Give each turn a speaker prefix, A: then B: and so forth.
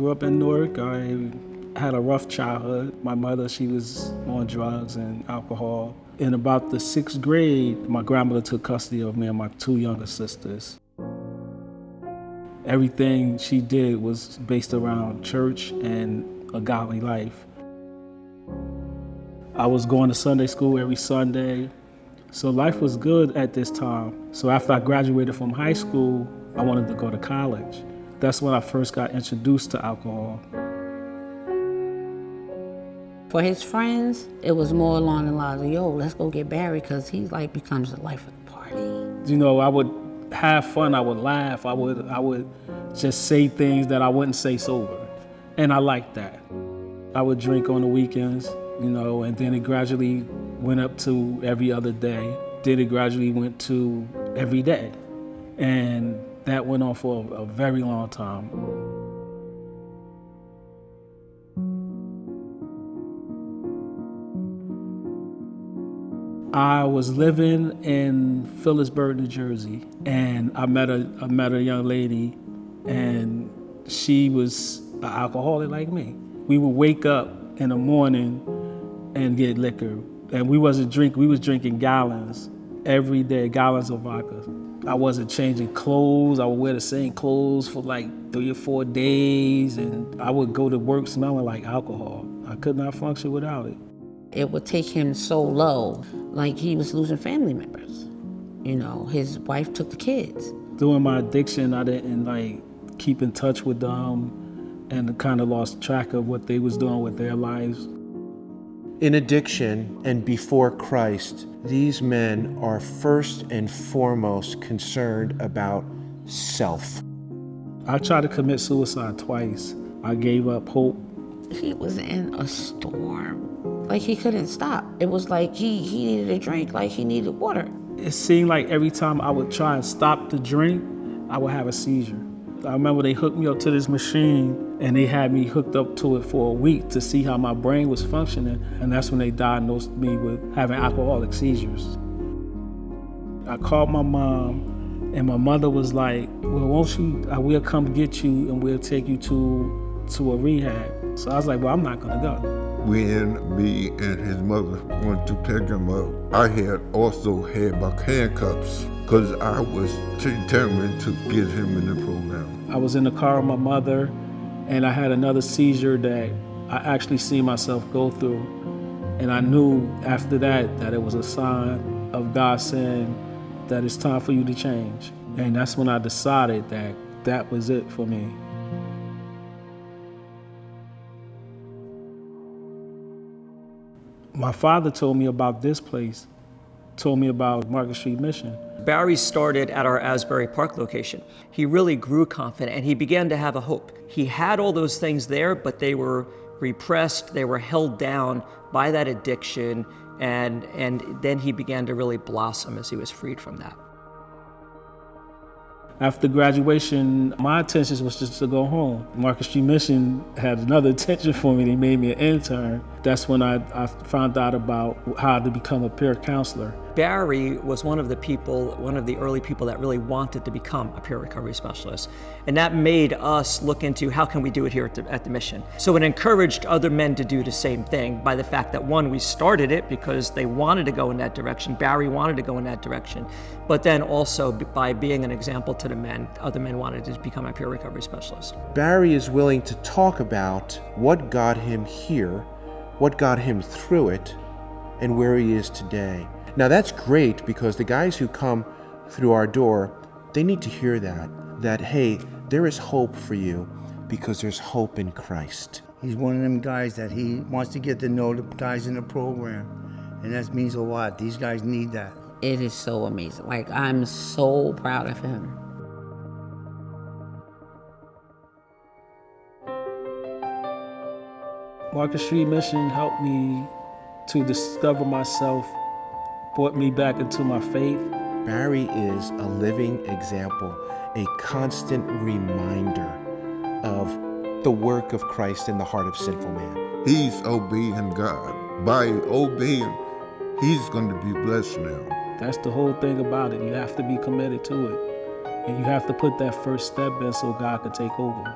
A: grew up in Newark. I had a rough childhood. My mother, she was on drugs and alcohol. In about the 6th grade, my grandmother took custody of me and my 2 younger sisters. Everything she did was based around church and a godly life. I was going to Sunday school every Sunday, so life was good at this time. So after I graduated from high school, I wanted to go to college. That's when I first got introduced to alcohol.
B: For his friends, it was more along the lines of, yo, let's go get Barry, because he like becomes the life of the party.
A: You know, I would have fun, I would laugh, I would just say things that I wouldn't say sober. And I liked that. I would drink on the weekends, you know, and then it gradually went up to every other day. Then it gradually went to every day. And that went on for a very long time. I was living in Phillipsburg, New Jersey, and I met a young lady, and she was an alcoholic like me. We would wake up in the morning and get liquor, and we was drinking gallons every day, gallons of vodka. I wasn't changing clothes. I would wear the same clothes for like 3 or 4 days, and I would go to work smelling like alcohol. I could not function without it.
B: It would take him so low, like he was losing family members. You know, his wife took the kids.
A: During my addiction, I didn't like keep in touch with them and kind of lost track of what they was doing with their lives.
C: In addiction and before Christ, these men are first and foremost concerned about self.
A: I tried to commit suicide twice. I gave up hope.
B: He was in a storm. Like he couldn't stop. It was like he needed a drink, like he needed water.
A: It seemed like every time I would try and stop the drink, I would have a seizure. I remember they hooked me up to this machine and they had me hooked up to it for a week to see how my brain was functioning, and that's when they diagnosed me with having alcoholic seizures. I called my mom, and my mother was like, well, won't you, we'll come get you and we'll take you to a rehab. So I was like, well, I'm not gonna go.
D: When me and his mother went to pick him up, I had also had my handcuffs because I was determined to get him in the program.
A: I was in the car with my mother, and I had another seizure that I actually seen myself go through. And I knew after that it was a sign of God saying that it's time for you to change. And that's when I decided that that was it for me. My father told me about this place, told me about Market Street Mission.
E: Barry started at our Asbury Park location. He really grew confident and he began to have a hope. He had all those things there, but they were repressed, they were held down by that addiction, and then he began to really blossom as he was freed from that.
A: After graduation, my intention was just to go home. Market Street Mission had another intention for me. They made me an intern. That's when I found out about how to become a peer counselor.
E: Barry was one of the early people that really wanted to become a peer recovery specialist. And that made us look into how can we do it here at the mission. So it encouraged other men to do the same thing by the fact that, one, we started it because they wanted to go in that direction. Barry wanted to go in that direction. But then also by being an example to the men, other men wanted to become a peer recovery specialist.
C: Barry is willing to talk about what got him here, what got him through it, and where he is today. Now that's great, because the guys who come through our door, they need to hear that hey, there is hope for you because there's hope in Christ.
F: He's one of them guys that he wants to get to know the guys in the program, and that means a lot. These guys need that.
B: It is so amazing. Like, I'm so proud of him.
A: Market Street Mission helped me to discover myself, brought me back into my faith.
C: Barry is a living example, a constant reminder of the work of Christ in the heart of sinful man.
D: He's obeying God. By obeying, he's going to be blessed now.
A: That's the whole thing about it. You have to be committed to it. And you have to put that first step in so God can take over.